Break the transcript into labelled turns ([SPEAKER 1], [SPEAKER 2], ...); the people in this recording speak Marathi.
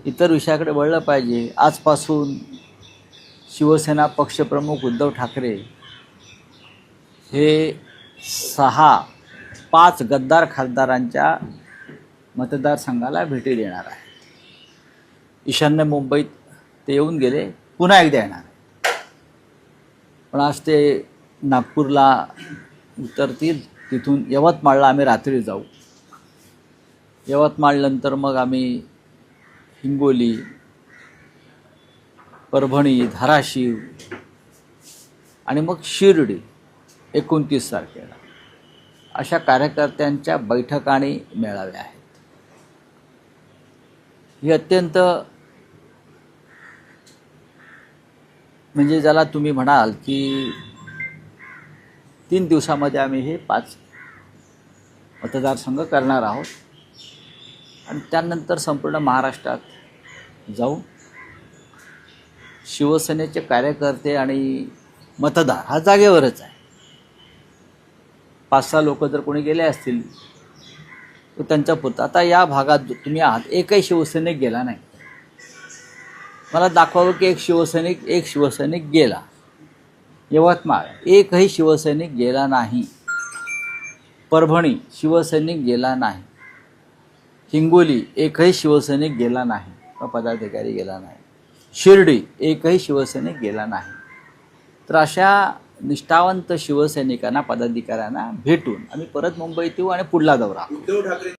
[SPEAKER 1] इतर विषयाकडे वळलं पाहिजे। आजपासून शिवसेना पक्षप्रमुख उद्धव ठाकरे हे 5 गद्दार खासदारांच्या मतदारसंघाला भेटी देणार आहे। ईशान्य मुंबईत ते येऊन गेले, पुन्हा एकदा येणार। पण आज ते नागपूरला उतरतील, तिथून यवतमाळला आम्ही रात्री जाऊ। यवतमाळनंतर मग आम्ही हिंगोली, परभणी, धाराशिव आणि मग शिर्डी 29 तारखेला अशा कार्यकर्त्यांच्या बैठका आणि मेळावे आहेत। ही अत्यंत म्हणजे ज्याला तुम्ही म्हणाल की 3 दिवसामध्ये आम्ही हे 5 मतदारसंघ करणार आहोत आणि त्यानंतर संपूर्ण महाराष्ट्रात जाऊ। शिवसेनेचे कार्यकर्ते आणि मतदार हा जागेवरच आहे। 5-6 लोक जर कोणी गेले असतील तर त्यांच्या पुरतं। आता या भागात तुम्ही आहात, एकही शिवसैनिक गेला नाही। मला दाखवावं की एक शिवसैनिक गेला। यवतमाळ एकही शिवसैनिक गेला नाही। परभणी शिवसैनिक गेला नाही। हिंगोली एकही शिवसैनिक गेला नाही, पदाधिकारी गेला नाही। शिर्डी एकही शिवसैनिक गेला नाही। तर अशा निष्ठावंत शिवसैनिकांना, पदाधिकाऱ्यांना भेटून आम्ही परत मुंबईत येऊ आणि पुढला दौरा।